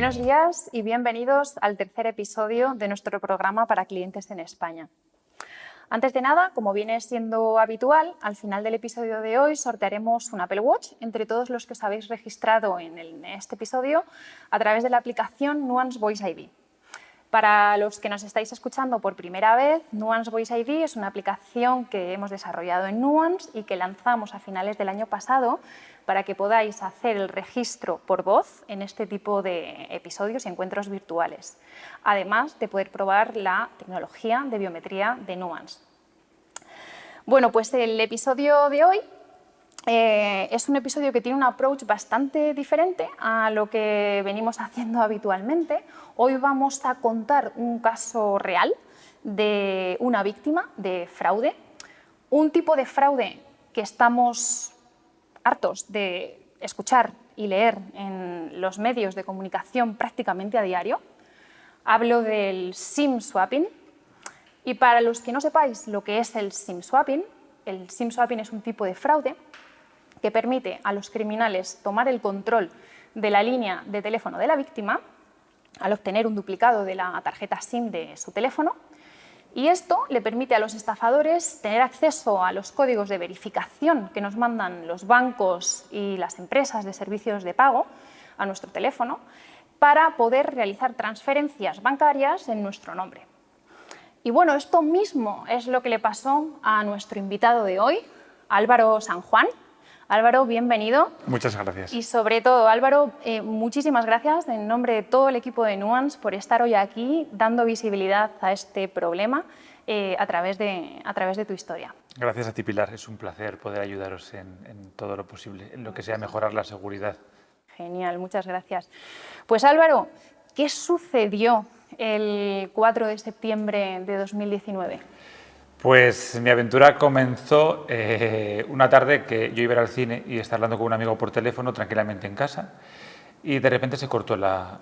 Buenos días y bienvenidos al tercer episodio de nuestro programa para clientes en España. Antes de nada, como viene siendo habitual, al final del episodio de hoy sortearemos un Apple Watch entre todos los que os habéis registrado en este episodio a través de la aplicación Nuance Voice ID. Para los que nos estáis escuchando por primera vez, Nuance Voice ID es una aplicación que hemos desarrollado en Nuance y que lanzamos a finales del año pasado para que podáis hacer el registro por voz en este tipo de episodios y encuentros virtuales, además de poder probar la tecnología de biometría de Nuance. Bueno, pues el episodio de hoy es un episodio que tiene un approach bastante diferente a lo que venimos haciendo habitualmente. Hoy vamos a contar un caso real de una víctima de fraude, un tipo de fraude que estamos hartos de escuchar y leer en los medios de comunicación prácticamente a diario. Hablo del SIM swapping. Y para los que no sepáis lo que es el SIM swapping es un tipo de fraude que permite a los criminales tomar el control de la línea de teléfono de la víctima al obtener un duplicado de la tarjeta SIM de su teléfono, y esto le permite a los estafadores tener acceso a los códigos de verificación que nos mandan los bancos y las empresas de servicios de pago a nuestro teléfono para poder realizar transferencias bancarias en nuestro nombre. Y bueno, esto mismo es lo que le pasó a nuestro invitado de hoy, Álvaro San Juan. Álvaro, bienvenido. Muchas gracias. Y sobre todo, Álvaro, muchísimas gracias en nombre de todo el equipo de Nuance por estar hoy aquí dando visibilidad a este problema a través de tu historia. Gracias a ti, Pilar. Es un placer poder ayudaros en todo lo posible, en lo que sea mejorar la seguridad. Genial, muchas gracias. Pues Álvaro, ¿qué sucedió el 4 de septiembre de 2019? Pues mi aventura comenzó una tarde que yo iba a ir al cine y estaba hablando con un amigo por teléfono tranquilamente en casa y de repente se cortó la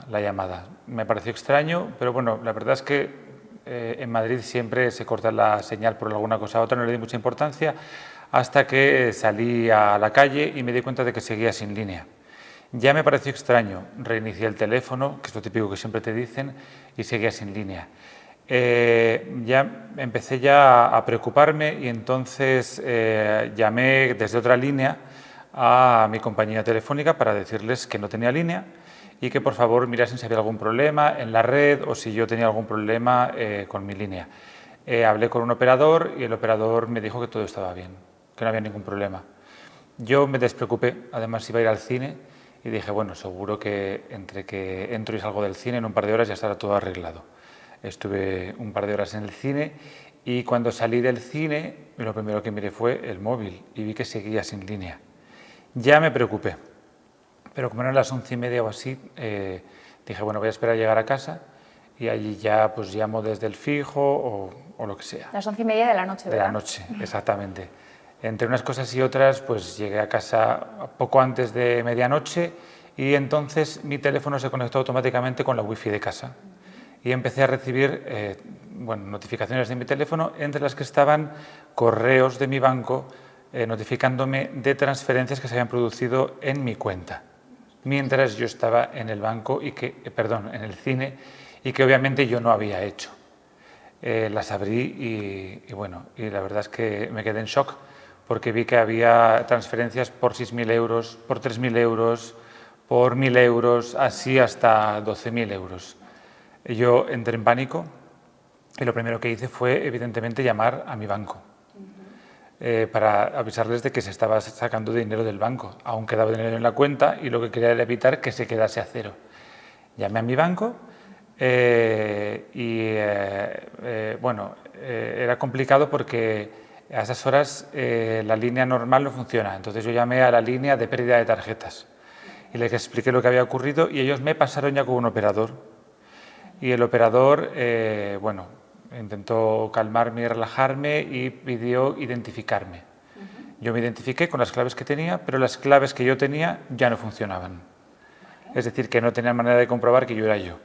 llamada. Me pareció extraño, pero bueno, la verdad es que en Madrid siempre se corta la señal por alguna cosa u otra, no le di mucha importancia hasta que salí a la calle y me di cuenta de que seguía sin línea. Ya me pareció extraño, reinicié el teléfono, que es lo típico que siempre te dicen, y seguía sin línea. Ya empecé a preocuparme y entonces llamé desde otra línea a mi compañía telefónica para decirles que no tenía línea y que por favor mirasen si había algún problema en la red o si yo tenía algún problema con mi línea. Hablé con un operador y el operador me dijo que todo estaba bien, que no había ningún problema. Yo me despreocupé, además iba a ir al cine y dije, bueno, seguro que entre que entro y salgo del cine en un par de horas ya estará todo arreglado. Estuve un par de horas en el cine y cuando salí del cine lo primero que miré fue el móvil y vi que seguía sin línea. Ya me preocupé, pero como eran las 11:30 o así, dije, bueno, voy a esperar a llegar a casa y allí ya pues llamo desde el fijo o lo que sea. Las 11:30 de la noche, ¿verdad? De la noche, exactamente. Entre unas cosas y otras, pues llegué a casa poco antes de medianoche y entonces mi teléfono se conectó automáticamente con la wifi de casa. Y empecé a recibir notificaciones de mi teléfono, entre las que estaban correos de mi banco notificándome de transferencias que se habían producido en mi cuenta, mientras yo estaba en el banco en el cine y que obviamente yo no había hecho. Las abrí y la verdad es que me quedé en shock porque vi que había transferencias por 6.000 euros, por 3.000 euros, por 1.000 euros, así hasta 12.000 euros. Yo entré en pánico y lo primero que hice fue, evidentemente, llamar a mi banco para avisarles de que se estaba sacando dinero del banco. Aún quedaba dinero en la cuenta y lo que quería era evitar que se quedase a cero. Llamé a mi banco era complicado porque a esas horas la línea normal no funciona. Entonces yo llamé a la línea de pérdida de tarjetas y les expliqué lo que había ocurrido y ellos me pasaron ya con un operador. Y el operador, intentó calmarme y relajarme y pidió identificarme. Yo me identifiqué con las claves que tenía, pero las claves que yo tenía ya no funcionaban. Es decir, que no tenían manera de comprobar que yo era yo.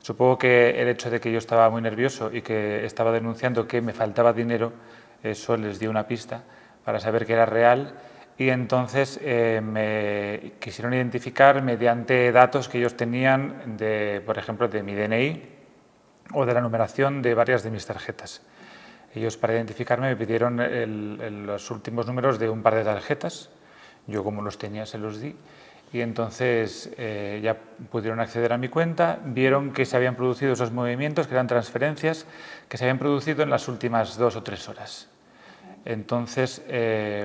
Supongo que el hecho de que yo estaba muy nervioso y que estaba denunciando que me faltaba dinero, eso les dio una pista para saber que era real y entonces me quisieron identificar mediante datos que ellos tenían, por ejemplo, de mi DNI o de la numeración de varias de mis tarjetas. Ellos, para identificarme, me pidieron los últimos números de un par de tarjetas. Yo, como los tenía, se los di. Y entonces ya pudieron acceder a mi cuenta, vieron que se habían producido esos movimientos, que eran transferencias, que se habían producido en las últimas 2 o 3 horas. Entonces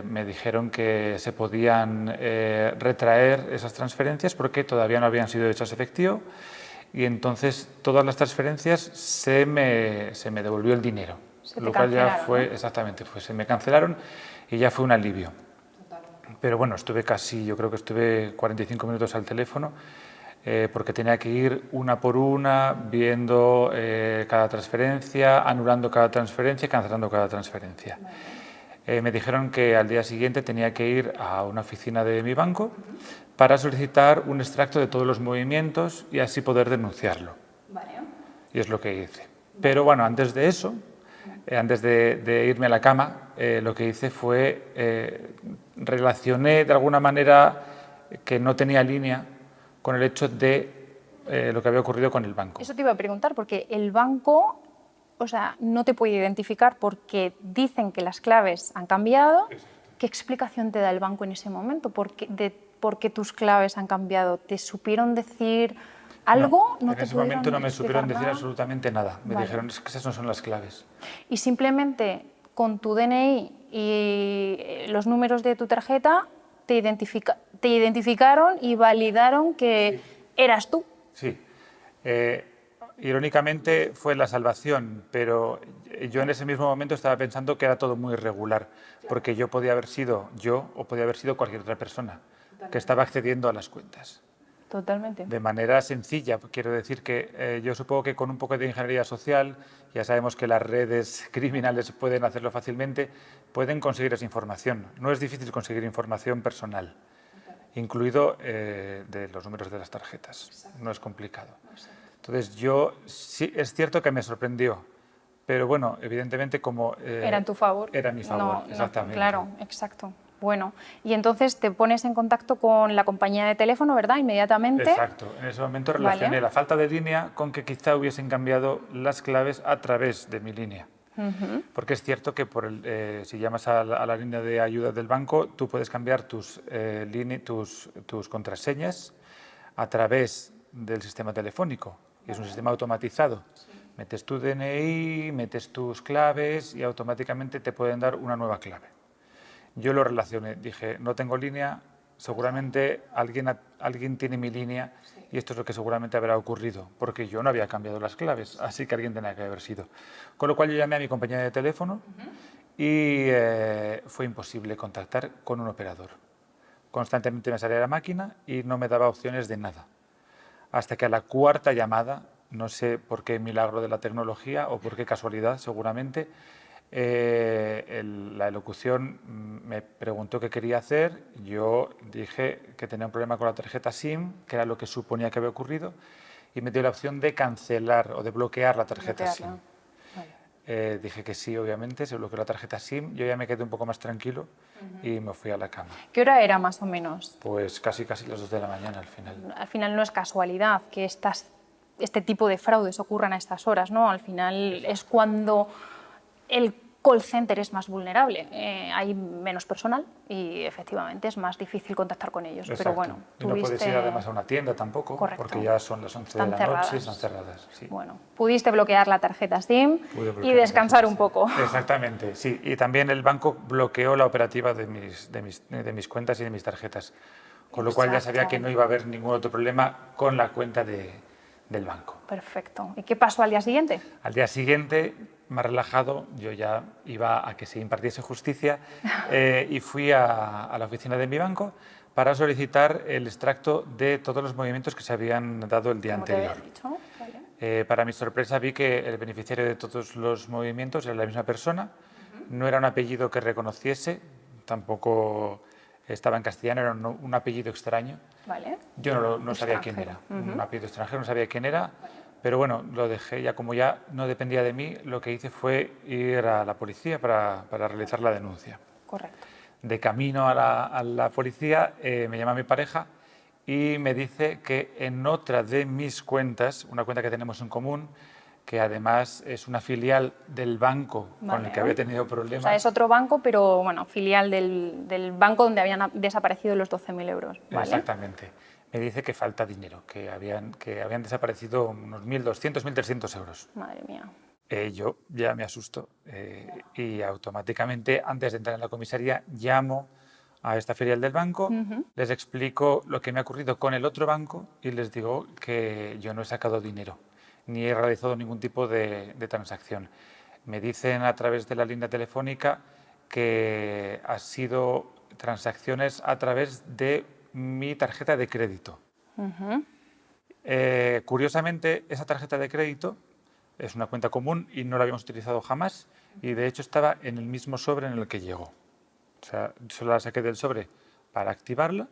me dijeron que se podían retraer esas transferencias porque todavía no habían sido hechas efectivo, y entonces todas las transferencias se me devolvió el dinero. Lo cual ya fue, ¿no? Exactamente, se me cancelaron y ya fue un alivio. Pero bueno, yo creo que estuve 45 minutos al teléfono porque tenía que ir una por una, viendo cada transferencia, anulando cada transferencia y cancelando cada transferencia. Me dijeron que al día siguiente tenía que ir a una oficina de mi banco para solicitar un extracto de todos los movimientos y así poder denunciarlo. Y es lo que hice. Pero bueno, antes de eso, antes de irme a la cama, lo que hice fue relacioné de alguna manera que no tenía línea con el hecho de lo que había ocurrido con el banco. Eso te iba a preguntar, porque el banco, o sea, no te puede identificar porque dicen que las claves han cambiado. ¿Qué explicación te da el banco en ese momento? ¿Por qué tus claves han cambiado? ¿Te supieron decir algo? En ese momento no me supieron decir absolutamente nada. Me dijeron, es que esas no son las claves. Y simplemente con tu DNI y los números de tu tarjeta te identificaron y validaron que eras tú. Sí. Irónicamente fue la salvación, pero yo en ese mismo momento estaba pensando que era todo muy irregular, porque yo podía haber sido yo o podía haber sido cualquier otra persona que estaba accediendo a las cuentas. Totalmente. De manera sencilla. Quiero decir que yo supongo que con un poco de ingeniería social, ya sabemos que las redes criminales pueden hacerlo fácilmente, pueden conseguir esa información. No es difícil conseguir información personal, incluido de los números de las tarjetas. Exacto. No es complicado. Entonces sí, es cierto que me sorprendió, pero bueno, evidentemente como... era en tu favor. Era en mi favor, no, exactamente. Claro, exacto. Bueno, y entonces te pones en contacto con la compañía de teléfono, ¿verdad? Inmediatamente. Exacto. En ese momento relacioné la falta de línea con que quizá hubiesen cambiado las claves a través de mi línea. Porque es cierto que si llamas a la línea de ayuda del banco, tú puedes cambiar tus contraseñas a través del sistema telefónico. Y es un sistema automatizado. Sí. Metes tu DNI, metes tus claves y automáticamente te pueden dar una nueva clave. Yo lo relacioné, dije, no tengo línea, seguramente alguien tiene mi línea y esto es lo que seguramente habrá ocurrido, porque yo no había cambiado las claves, así que alguien tenía que haber sido. Con lo cual yo llamé a mi compañía de teléfono y fue imposible contactar con un operador. Constantemente me salía la máquina y no me daba opciones de nada. Hasta que a la cuarta llamada, no sé por qué milagro de la tecnología o por qué casualidad seguramente, la elocución me preguntó qué quería hacer. Yo dije que tenía un problema con la tarjeta SIM, que era lo que suponía que había ocurrido, y me dio la opción de cancelar o de bloquear la tarjeta SIM. Vale. Dije que sí, obviamente, se bloqueó la tarjeta SIM. Yo ya me quedé un poco más tranquilo y me fui a la cama. ¿Qué hora era más o menos? Pues casi las 2 de la mañana al final. Al final no es casualidad que este tipo de fraudes ocurran a estas horas, ¿no? Al final es cuando el call center es más vulnerable, hay menos personal y efectivamente es más difícil contactar con ellos. Exacto. Pero bueno, y no puedes ir además a una tienda tampoco, correcto, porque ya son las 11 de la noche y están cerradas. Sí. Bueno, pudiste bloquear la tarjeta SIM y descansar un poco. Exactamente, sí. Y también el banco bloqueó la operativa de mis cuentas y de mis tarjetas, con lo cual ya sabía que no iba a haber ningún otro problema con la cuenta del banco. Perfecto. ¿Y qué pasó al día siguiente? Al día siguiente, más relajado, yo ya iba a que se impartiese justicia y fui a la oficina de mi banco para solicitar el extracto de todos los movimientos que se habían dado el día anterior. Te había dicho. Vale. Para mi sorpresa vi que el beneficiario de todos los movimientos era la misma persona, no era un apellido que reconociese, tampoco estaba en castellano, era un apellido extraño. Vale. Yo no sabía quién era, un apellido extranjero, no sabía quién era. Vale. Pero bueno, lo dejé, ya como ya no dependía de mí, lo que hice fue ir a la policía para realizar la denuncia. Correcto. De camino a la policía me llama mi pareja y me dice que en otra de mis cuentas, una cuenta que tenemos en común, que además es una filial del banco con el que había tenido problemas. O sea, es otro banco, pero bueno, filial del banco donde habían desaparecido los 12.000 euros. ¿Vale? Exactamente. Me dice que falta dinero, que habían desaparecido unos 1.200, 1.300 euros. Madre mía. Yo ya me asusto y automáticamente, antes de entrar en la comisaría, llamo a esta filial del banco, les explico lo que me ha ocurrido con el otro banco y les digo que yo no he sacado dinero ni he realizado ningún tipo de transacción. Me dicen a través de la línea telefónica que ha sido transacciones a través de mi tarjeta de crédito. Curiosamente, esa tarjeta de crédito es una cuenta común y no la habíamos utilizado jamás y de hecho estaba en el mismo sobre en el que llegó. O sea, solo la saqué del sobre para activarla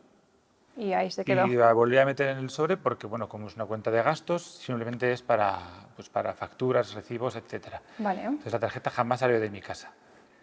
y ahí se quedó. Y la volví a meter en el sobre porque, bueno, como es una cuenta de gastos, simplemente es para facturas, recibos, etc. Vale. Entonces la tarjeta jamás salió de mi casa.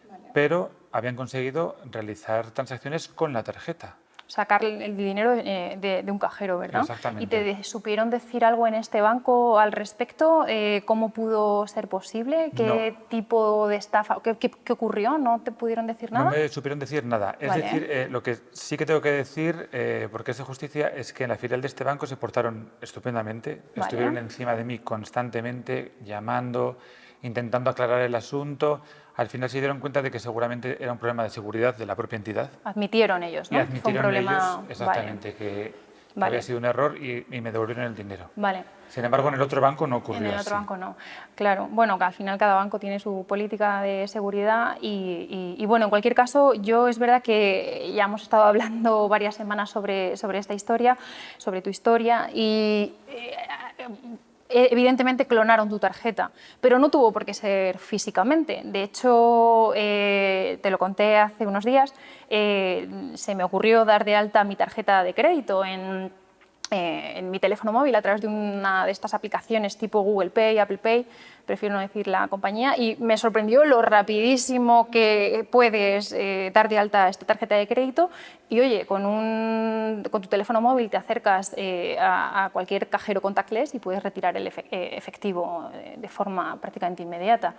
Vale. Pero habían conseguido realizar transacciones con la tarjeta. Sacar el dinero de un cajero, ¿verdad? Exactamente. ¿Y te supieron decir algo en este banco al respecto? ¿Cómo pudo ser posible? ¿Qué tipo de estafa? ¿Qué ocurrió? ¿No te pudieron decir nada? No me supieron decir nada. Es decir, lo que sí que tengo que decir, porque es de justicia, es que en la filial de este banco se portaron estupendamente. Vale. Estuvieron encima de mí constantemente, llamando, intentando aclarar el asunto. Al final se dieron cuenta de que seguramente era un problema de seguridad de la propia entidad. Admitieron ellos, ¿no? Y admitieron Fue un problema... ellos, exactamente, que había sido un error y me devolvieron el dinero. Vale. Sin embargo, en el otro banco no ocurrió así. En el otro banco no. Claro, bueno, que al final cada banco tiene su política de seguridad y bueno, en cualquier caso, yo es verdad que ya hemos estado hablando varias semanas sobre esta historia, sobre tu historia y... evidentemente clonaron tu tarjeta, pero no tuvo por qué ser físicamente. De hecho, te lo conté hace unos días, se me ocurrió dar de alta mi tarjeta de crédito en mi teléfono móvil a través de una de estas aplicaciones tipo Google Pay, Apple Pay, prefiero no decir la compañía, y me sorprendió lo rapidísimo que puedes dar de alta esta tarjeta de crédito y oye, con tu teléfono móvil te acercas a cualquier cajero contactless y puedes retirar el efectivo de forma prácticamente inmediata.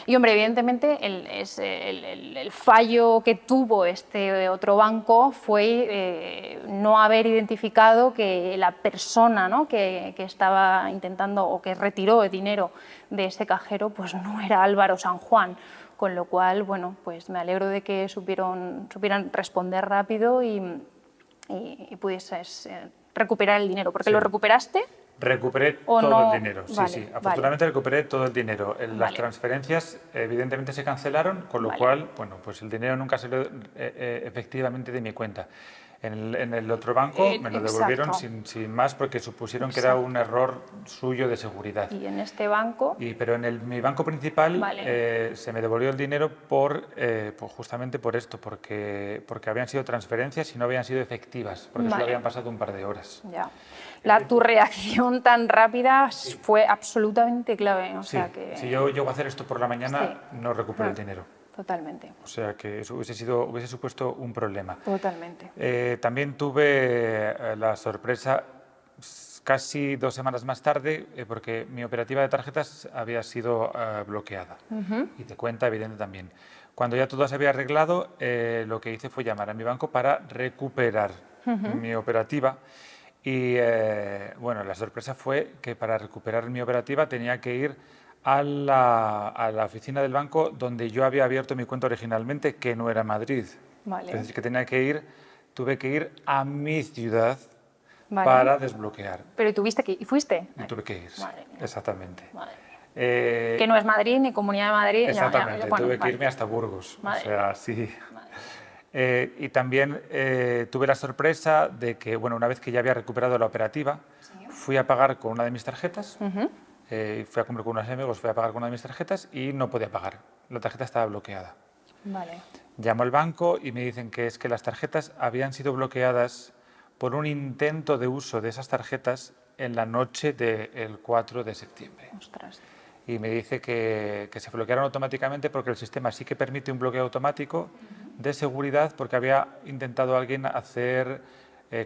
Y hombre, evidentemente el fallo que tuvo este otro banco fue no haber identificado que la persona, ¿no?, que estaba intentando o que retiró el dinero de ese cajero pues no era Álvaro San Juan, con lo cual, bueno, pues me alegro de que supieran responder rápido y pudieses recuperar el dinero, porque sí. ¿Lo recuperaste? Recuperé todo el dinero, sí, sí. Afortunadamente recuperé todo el dinero. Las transferencias evidentemente se cancelaron, con lo cual, bueno, pues el dinero nunca salió efectivamente de mi cuenta. En el otro banco me lo devolvieron sin más porque supusieron que era un error suyo de seguridad. ¿Y en este banco? Pero en mi banco principal se me devolvió el dinero pues justamente por esto, porque habían sido transferencias y no habían sido efectivas, porque solo habían pasado un par de horas. Ya. Tu reacción tan rápida fue absolutamente clave. O sea que... Si yo llego a hacer esto por la mañana, no recupero el dinero. Totalmente. O sea que eso hubiese supuesto un problema. Totalmente. También tuve la sorpresa casi 2 semanas más tarde porque mi operativa de tarjetas había sido bloqueada. Y te cuenta, evidente también. Cuando ya todo se había arreglado, lo que hice fue llamar a mi banco para recuperar mi operativa. Y bueno, la sorpresa fue que para recuperar mi operativa tenía que ir a la oficina del banco donde yo había abierto mi cuenta originalmente, que no era Madrid. Vale. Es decir, que tuve que ir a mi ciudad para desbloquear. ¿Pero y fuiste? Y tuve que ir, exactamente. Que no es Madrid ni Comunidad de Madrid. Exactamente, tuve que irme hasta Burgos. O sea, sí. Y también tuve la sorpresa de que, bueno, una vez que ya había recuperado la operativa, fui a pagar con una de mis tarjetas. Fui a comer con unos amigos, fui a pagar con una de mis tarjetas y no podía pagar. La tarjeta estaba bloqueada. Vale. Llamo al banco y me dicen que es que las tarjetas habían sido bloqueadas por un intento de uso de esas tarjetas en la noche del 4 de septiembre. Ostras. Y me dice que se bloquearon automáticamente porque el sistema sí que permite un bloqueo automático, de seguridad porque había intentado alguien hacer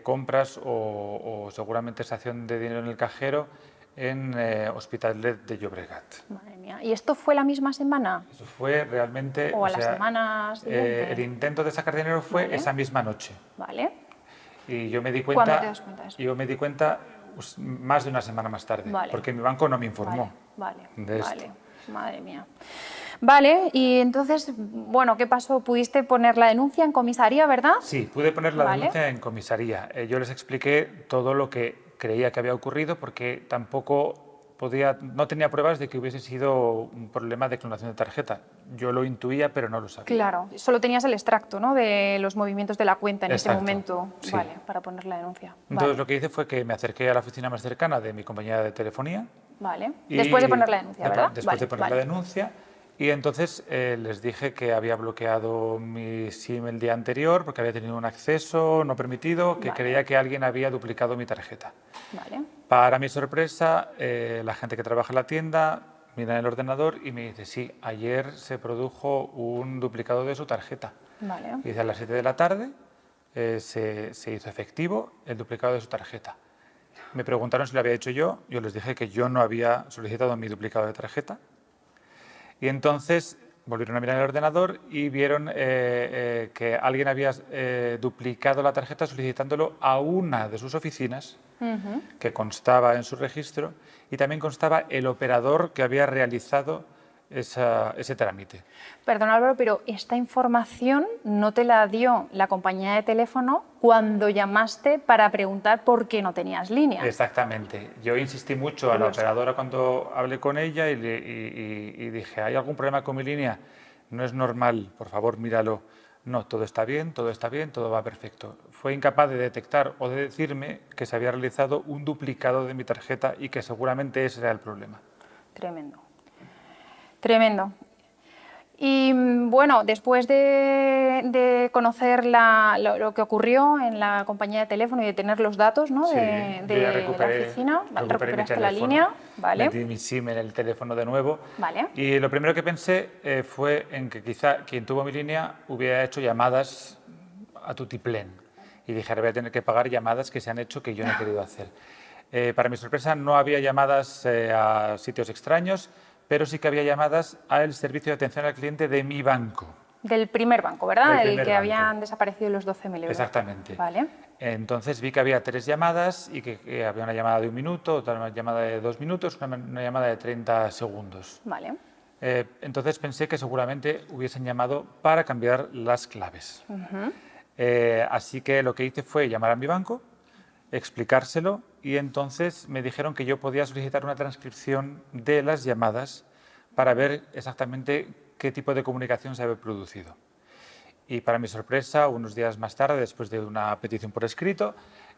compras o seguramente extracción de dinero en el cajero en Hospitalet de Llobregat. Madre mía. ¿Y esto fue la misma semana? Eso fue realmente, ¿O a la semana siguiente? el intento de sacar dinero fue Vale. esa misma noche. Vale. Y yo me di ¿Cuándo cuenta, te das cuenta de eso? yo me di cuenta pues, más de una semana más tarde, Vale. porque mi banco no me informó Vale, de esto. vale. Madre mía. Vale, y entonces, bueno, ¿qué pasó? ¿Pudiste poner la denuncia en comisaría, verdad? Sí, pude poner la Vale. denuncia en comisaría. Yo les expliqué todo lo que creía que había ocurrido porque tampoco no tenía pruebas de que hubiese sido un problema de clonación de tarjeta. Yo lo intuía, pero no lo sabía. Claro, solo tenías el extracto, ¿no?, de los movimientos de la cuenta en ese Exacto, momento. sí. Vale, para poner la denuncia. Entonces Vale. lo que hice fue que me acerqué a la oficina más cercana de mi compañía de telefonía. Vale. Y Después de poner la denuncia, ¿verdad? Después de Vale, poner vale. la denuncia. Y entonces les dije que había bloqueado mi SIM el día anterior porque había tenido un acceso no permitido, que Vale. creía que alguien había duplicado mi tarjeta. Vale. Para mi sorpresa, la gente que trabaja en la tienda mira en el ordenador y me dice, sí, ayer se produjo un duplicado de su tarjeta. Vale. Y dice, a las 7 de la tarde se hizo efectivo el duplicado de su tarjeta. Me preguntaron si lo había hecho yo les dije que yo no había solicitado mi duplicado de tarjeta. Y entonces volvieron a mirar el ordenador y vieron que alguien había duplicado la tarjeta solicitándolo a una de sus oficinas, que constaba en su registro, y también constaba el operador que había realizado ese trámite. Perdón, Álvaro, pero esta información no te la dio la compañía de teléfono cuando llamaste para preguntar por qué no tenías línea. Exactamente. Yo insistí mucho a la operadora cuando hablé con ella y dije, ¿hay algún problema con mi línea? No es normal, por favor, míralo. No, todo está bien, todo está bien, todo va perfecto. Fue incapaz de detectar o de decirme que se había realizado un duplicado de mi tarjeta y que seguramente ese era el problema. Tremendo. Tremendo. Y bueno, después de conocer lo que ocurrió en la compañía de teléfono y de tener los datos, ¿no?, Sí, de yo ya la recuperé oficina, mi recuperaste la teléfono, línea, ¿vale? metí mi SIM en el teléfono de nuevo. Vale. Y lo primero que pensé fue en que quizá quien tuvo mi línea hubiera hecho llamadas a tutiplén. Y dije, ahora voy a tener que pagar llamadas que se han hecho que yo no he querido hacer. Para mi sorpresa, no había llamadas a sitios extraños, pero sí que había llamadas al servicio de atención al cliente de mi banco. Del primer banco, ¿verdad? Del El primer que banco. habían desaparecido los 12.000 euros. Exactamente. Vale. Entonces vi que había 3 llamadas y que había una llamada de 1 minuto, otra llamada de 2 minutos, una llamada de 30 segundos. Vale. Entonces pensé que seguramente hubiesen llamado para cambiar las claves. Así que lo que hice fue llamar a mi banco, explicárselo y entonces me dijeron que yo podía solicitar una transcripción de las llamadas para ver exactamente qué tipo de comunicación se había producido. Y para mi sorpresa, unos días más tarde, después de una petición por escrito,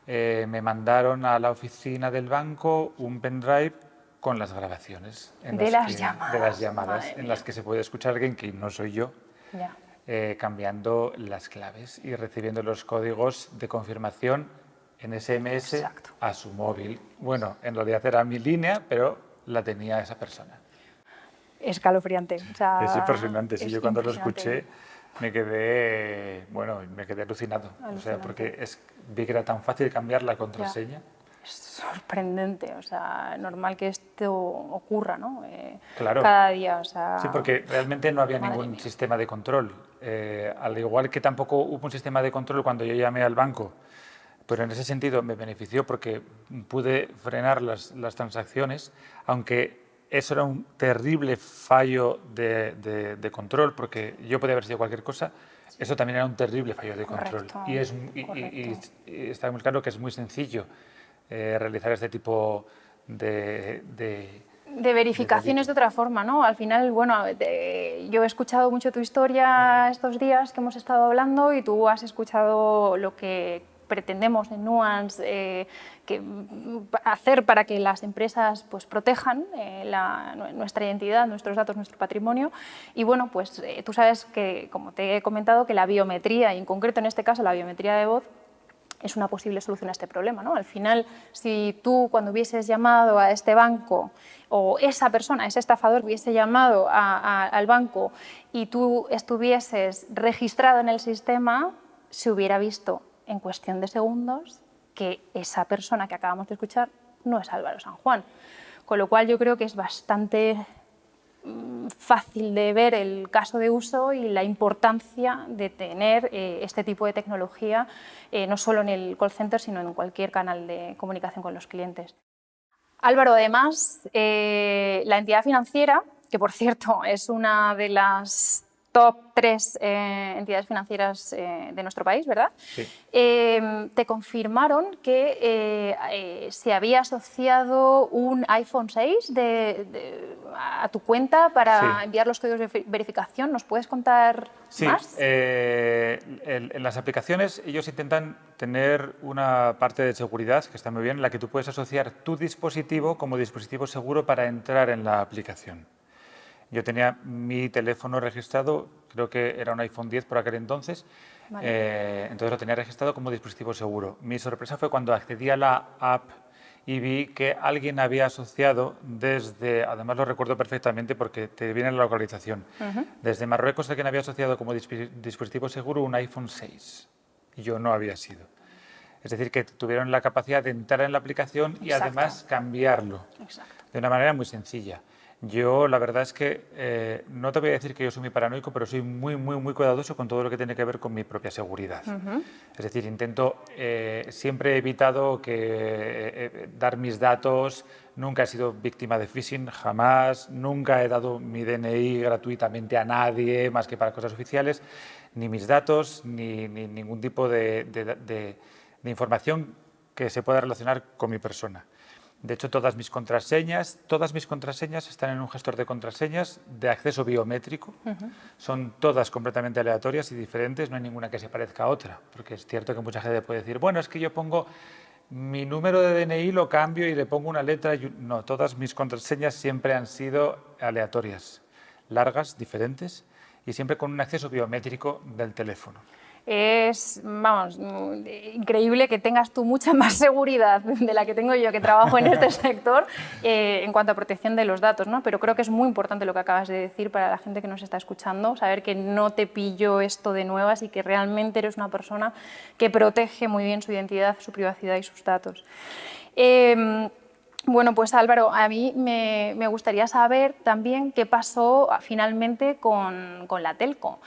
me mandaron a la oficina del banco un pendrive con las grabaciones De las llamadas. llamadas en las que se puede escuchar a alguien que no soy yo, Ya. cambiando las claves y recibiendo los códigos de confirmación en SMS Exacto. a su móvil. Bueno, en realidad era mi línea, pero la tenía esa persona. Escalofriante. O sea, Es impresionante. Sí, es yo cuando lo impresionante. escuché me quedé alucinado. O sea, porque vi que era tan fácil cambiar la contraseña. Es sorprendente, o sea, normal que esto ocurra, ¿no? Claro. Cada día, o sea... Sí, porque realmente no había Madre ningún mía. sistema de control. Al igual que tampoco hubo un sistema de control cuando yo llamé al banco. Pero en ese sentido me benefició porque pude frenar las transacciones, aunque eso era un terrible fallo de control, porque yo podía haber sido cualquier cosa, eso también era un terrible fallo de control. Correcto, Y está muy claro que es muy sencillo realizar este tipo de verificaciones de otra forma, ¿no? Al final, bueno, yo he escuchado mucho tu historia estos días que hemos estado hablando y tú has escuchado lo que pretendemos en Nuance hacer para que las empresas pues, protejan nuestra identidad, nuestros datos, nuestro patrimonio. Y bueno, pues tú sabes que, como te he comentado, que la biometría, y en concreto en este caso la biometría de voz, es una posible solución a este problema, ¿no? Al final, si tú cuando hubieses llamado a este banco o esa persona, ese estafador hubiese llamado al banco y tú estuvieses registrado en el sistema, se hubiera visto en cuestión de segundos que esa persona que acabamos de escuchar no es Álvaro San Juan. Con lo cual yo creo que es bastante fácil de ver el caso de uso y la importancia de tener este tipo de tecnología, no solo en el call center, sino en cualquier canal de comunicación con los clientes. Álvaro, además, la entidad financiera, que por cierto es una de las top 3 entidades financieras de nuestro país, ¿verdad? Sí. Te confirmaron que se había asociado un iPhone 6 a tu cuenta para enviar los códigos de verificación. ¿Nos puedes contar más? Sí, en las aplicaciones ellos intentan tener una parte de seguridad que está muy bien, en la que tú puedes asociar tu dispositivo como dispositivo seguro para entrar en la aplicación. Yo tenía mi teléfono registrado, creo que era un iPhone 10 por aquel entonces, entonces lo tenía registrado como dispositivo seguro. Mi sorpresa fue cuando accedí a la app y vi que alguien había asociado desde, además lo recuerdo perfectamente porque te viene la localización, desde Marruecos alguien había asociado como dispositivo seguro un iPhone 6 y yo no había sido. Es decir, que tuvieron la capacidad de entrar en la aplicación y además cambiarlo de una manera muy sencilla. Yo la verdad es que no te voy a decir que yo soy muy paranoico, pero soy muy cuidadoso con todo lo que tiene que ver con mi propia seguridad. Es decir, siempre he evitado dar mis datos, nunca he sido víctima de phishing, jamás, nunca he dado mi DNI gratuitamente a nadie, más que para cosas oficiales, ni mis datos, ni ningún tipo de información que se pueda relacionar con mi persona. De hecho, todas mis contraseñas están en un gestor de contraseñas de acceso biométrico. Son todas completamente aleatorias y diferentes, no hay ninguna que se parezca a otra. Porque es cierto que mucha gente puede decir, bueno, es que yo pongo mi número de DNI, lo cambio y le pongo una letra. No, todas mis contraseñas siempre han sido aleatorias, largas, diferentes y siempre con un acceso biométrico del teléfono. Es, vamos, increíble que tengas tú mucha más seguridad de la que tengo yo, que trabajo en este sector, en cuanto a protección de los datos, ¿no? Pero creo que es muy importante lo que acabas de decir para la gente que nos está escuchando, saber que no te pillo esto de nuevas y que realmente eres una persona que protege muy bien su identidad, su privacidad y sus datos. Bueno, pues Álvaro, a mí me gustaría saber también qué pasó finalmente con la telco.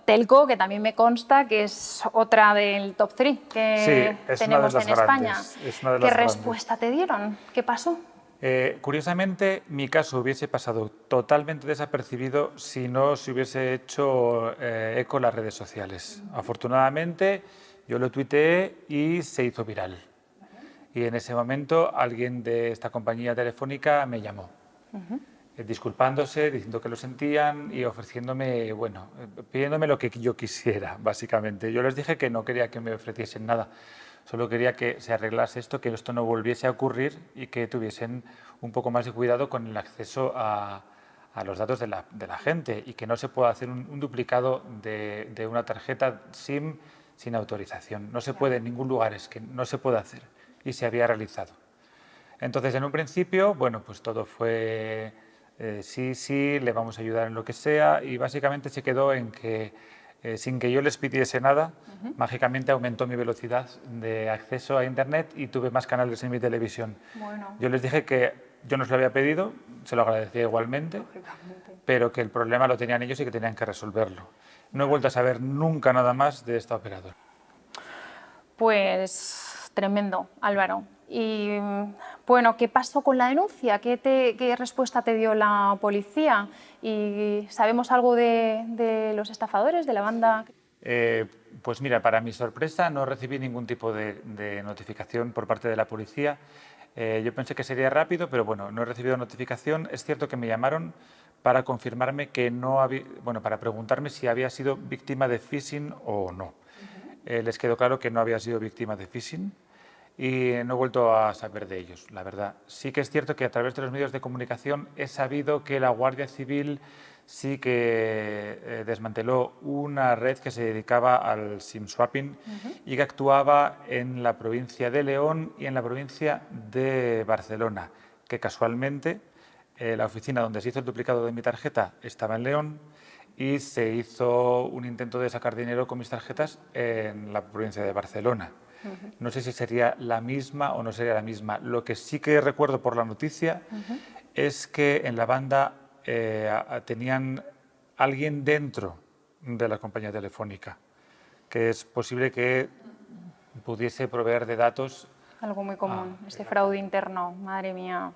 Telco, que también me consta que es otra del top 3 que tenemos en España. ¿Qué respuesta te dieron? ¿Qué pasó? Curiosamente, mi caso hubiese pasado totalmente desapercibido si no se hubiese hecho eco en las redes sociales. Afortunadamente, yo lo tuiteé y se hizo viral. Y en ese momento alguien de esta compañía telefónica me llamó, disculpándose, diciendo que lo sentían y ofreciéndome, bueno, pidiéndome lo que yo quisiera, básicamente. Yo les dije que no quería que me ofreciesen nada, solo quería que se arreglase esto, que esto no volviese a ocurrir y que tuviesen un poco más de cuidado con el acceso a los datos de la gente y que no se pueda hacer un duplicado de una tarjeta SIM sin autorización. No se puede en ningún lugar, es que no se puede hacer. Y se había realizado. Entonces, en un principio, bueno, pues todo fue sí, le vamos a ayudar en lo que sea y básicamente se quedó en que sin que yo les pidiese nada, mágicamente aumentó mi velocidad de acceso a Internet y tuve más canales en mi televisión. Bueno. Yo les dije que yo no se lo había pedido, se lo agradecía igualmente, pero que el problema lo tenían ellos y que tenían que resolverlo. No he vuelto a saber nunca nada más de esta operadora. Pues tremendo, Álvaro. Y bueno, ¿qué pasó con la denuncia? ¿Qué respuesta te dio la policía? ¿Y sabemos algo de los estafadores, de la banda? Pues mira, para mi sorpresa no recibí ningún tipo de notificación por parte de la policía. Yo pensé que sería rápido, pero bueno, no he recibido notificación. Es cierto que me llamaron para confirmarme que no había, bueno, para preguntarme si había sido víctima de phishing o no. Les quedó claro que no había sido víctima de phishing y no he vuelto a saber de ellos, la verdad. Sí que es cierto que a través de los medios de comunicación he sabido que la Guardia Civil sí que desmanteló una red que se dedicaba al SIM swapping y que actuaba en la provincia de León y en la provincia de Barcelona, que casualmente la oficina donde se hizo el duplicado de mi tarjeta estaba en León y se hizo un intento de sacar dinero con mis tarjetas en la provincia de Barcelona. No sé si sería la misma o no sería la misma. Lo que sí que recuerdo por la noticia es que en la banda tenían alguien dentro de la compañía telefónica, que es posible que pudiese proveer de datos. Algo muy común, este fraude interno, madre mía.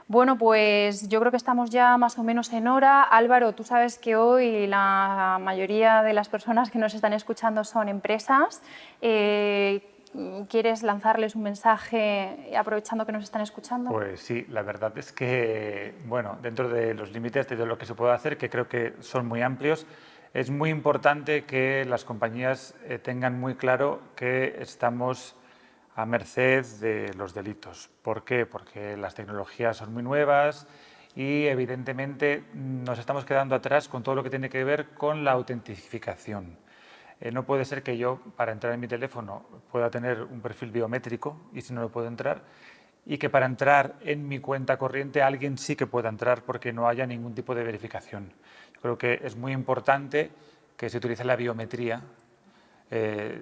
Bueno, pues yo creo que estamos ya más o menos en hora. Álvaro, tú sabes que hoy la mayoría de las personas que nos están escuchando son empresas. ¿Quieres lanzarles un mensaje aprovechando que nos están escuchando? Pues sí, la verdad es que, bueno, dentro de los límites de lo que se puede hacer, que creo que son muy amplios, es muy importante que las compañías tengan muy claro que estamos a merced de los delitos. ¿Por qué? Porque las tecnologías son muy nuevas y evidentemente nos estamos quedando atrás con todo lo que tiene que ver con la autentificación. No puede ser que yo, para entrar en mi teléfono, pueda tener un perfil biométrico y si no lo puedo entrar, y que para entrar en mi cuenta corriente alguien sí que pueda entrar porque no haya ningún tipo de verificación. Yo creo que es muy importante que se utilice la biometría,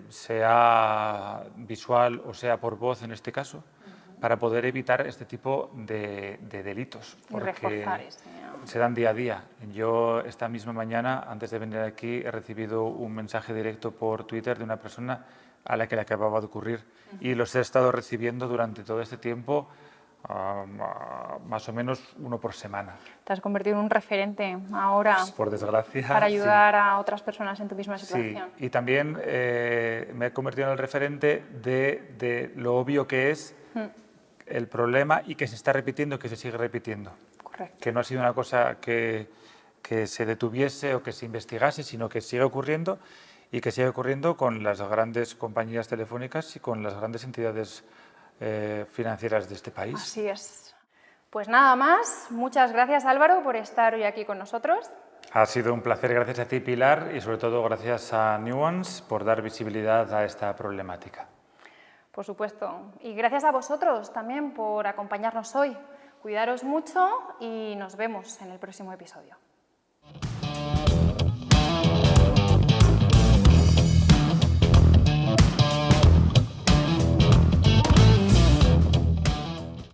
sea visual o sea por voz en este caso, para poder evitar este tipo de delitos, Y porque reforzar se dan día a día. Yo esta misma mañana, antes de venir aquí, he recibido un mensaje directo por Twitter de una persona a la que le acababa de ocurrir y los he estado recibiendo durante todo este tiempo, más o menos uno por semana. Te has convertido en un referente ahora Por desgracia. para Sí. ayudar a otras personas en tu misma Sí, situación. y también me he convertido en el referente de lo obvio que es el problema y que se está repitiendo, que se sigue repitiendo. Correcto. Que no ha sido una cosa que se detuviese o que se investigase, sino que sigue ocurriendo y que sigue ocurriendo con las grandes compañías telefónicas y con las grandes entidades financieras de este país. Así es. Pues nada más. Muchas gracias, Álvaro, por estar hoy aquí con nosotros. Ha sido un placer, gracias a ti, Pilar, y sobre todo gracias a Nuance por dar visibilidad a esta problemática. Por supuesto. Y gracias a vosotros también por acompañarnos hoy. Cuidaros mucho y nos vemos en el próximo episodio.